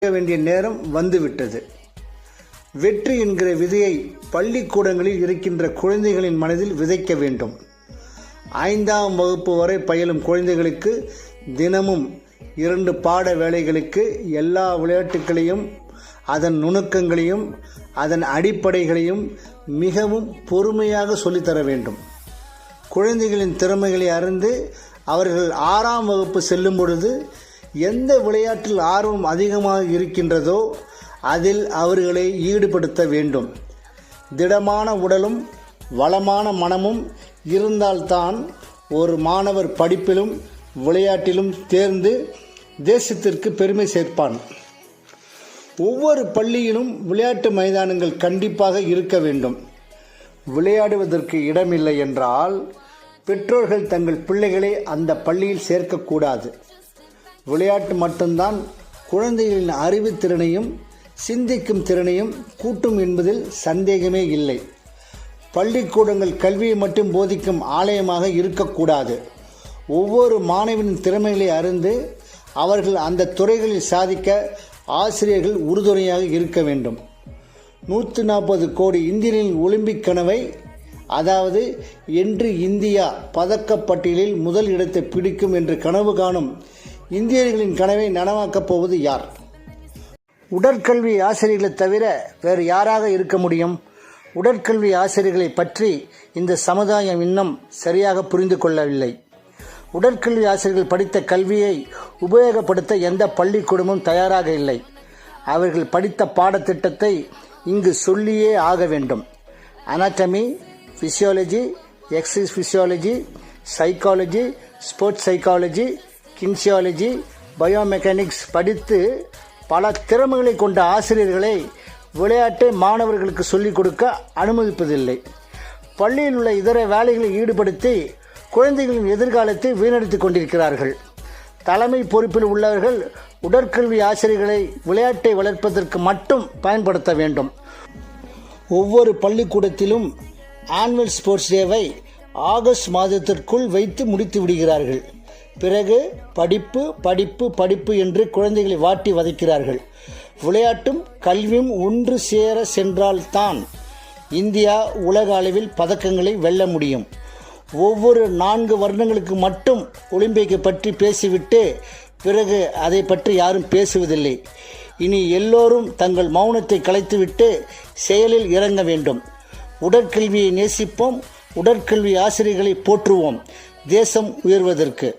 வேண்டிய நேரம் வந்துவிட்டது. வெற்றி என்கிற விதையை பள்ளிக்கூடங்களில் இருக்கின்ற குழந்தைகளின் மனதில் விதைக்க வேண்டும். 5ஆம் வகுப்பு வரை பயிலும் குழந்தைகளுக்கு தினமும் 2 பாட வேளைகளுக்கு எல்லா விளையாட்டுகளையும், அதன் நுணுக்கங்களையும், அதன் அடிப்படைகளையும் மிகவும் பொறுமையாக சொல்லித்தர வேண்டும். குழந்தைகளின் திறமைகளை அறிந்து அவர்கள் 6ஆம் வகுப்பு செல்லும் பொழுது எந்த விளையாட்டில் ஆர்வம் அதிகமாக இருக்கின்றதோ அதில் அவர்களை ஈடுபடுத்த வேண்டும். திடமான உடலும் வளமான மனமும் இருந்தால்தான் ஒரு மாணவர் படிப்பிலும் விளையாட்டிலும் தேர்ந்து தேசத்திற்கு பெருமை சேர்ப்பான். ஒவ்வொரு பள்ளியிலும் விளையாட்டு மைதானங்கள் கண்டிப்பாக இருக்க வேண்டும். விளையாடுவதற்கு இடமில்லை என்றால் பெற்றோர்கள் தங்கள் பிள்ளைகளை அந்த பள்ளியில் சேர்க்கக்கூடாது. விளையாட்டு மட்டும்தான் குழந்தைகளின் அறிவுத்திறனையும் சிந்திக்கும் திறனையும் கூட்டும் என்பதில் சந்தேகமே இல்லை. பள்ளிக்கூடங்கள் கல்வியை மட்டும் போதிக்கும் ஆலயமாக இருக்கக்கூடாது. ஒவ்வொரு மாணவனின் திறமைகளை அறிந்து அவர்கள் அந்த துறைகளில் சாதிக்க ஆசிரியர்கள் உறுதுணையாக இருக்க வேண்டும். 140 கோடி இந்தியர்களின் ஒலிம்பிக் கனவை, அதாவது என்று இந்தியா பதக்கப்பட்டியலில் முதல் இடத்தை பிடிக்கும் என்று கனவு காணும் இந்தியர்களின் கனவை நனவாக்கப் போவது யார்? உடற்கல்வி ஆசிரியர்களை தவிர வேறு யாராக இருக்க முடியும்? உடற்கல்வி ஆசிரியர்களை பற்றி இந்த சமுதாயம் இன்னும் சரியாக புரிந்து கொள்ளவில்லை. உடற்கல்வி ஆசிரியர்கள் படித்த கல்வியை உபயோகப்படுத்த எந்த பள்ளிக்கூடமும் தயாராக இல்லை. அவர்கள் படித்த பாடத்திட்டத்தை இங்கு சொல்லியே ஆக வேண்டும். Anatomy, physiology, exercise physiology, psychology, sports psychology, kinesiology, biomechanics படித்து பல திறமைகளை கொண்ட ஆசிரியர்களை விளையாட்டை மாணவர்களுக்கு சொல்லிக் கொடுக்க அனுமதிப்பதில்லை. பள்ளியில் உள்ள இதர வேலைகளை ஈடுபடுத்தி குழந்தைகளின் எதிர்காலத்தை வீணடித்துக் கொண்டிருக்கிறார்கள். தலைமை பொறுப்பில் உள்ளவர்கள் உடற்கல்வி ஆசிரியர்களை விளையாட்டை வளர்ப்பதற்கு மட்டும் பயன்படுத்த வேண்டும். ஒவ்வொரு பள்ளிக்கூடத்திலும் ஆனுவல் ஸ்போர்ட்ஸ் டேவை ஆகஸ்ட் மாதத்திற்குள் வைத்து முடித்து விடுகிறார்கள். பிறகு படிப்பு படிப்பு படிப்பு என்று குழந்தைகளை வாட்டி வதைக்கிறார்கள். விளையாட்டும் கல்வியும் ஒன்று சேர சென்றால்தான் இந்தியா உலக அளவில் பதக்கங்களை வெல்ல முடியும். ஒவ்வொரு 4 வருடங்களுக்கு மட்டும் ஒலிம்பிக்கை பற்றி பேசிவிட்டு பிறகு அதை பற்றி யாரும் பேசுவதில்லை. இனி எல்லோரும் தங்கள் மௌனத்தை கலைத்துவிட்டு செயலில் இறங்க வேண்டும். உடற்கல்வியை நேசிப்போம், உடற்கல்வி ஆசிரியர்களை போற்றுவோம், தேசம் உயர்வதற்கு.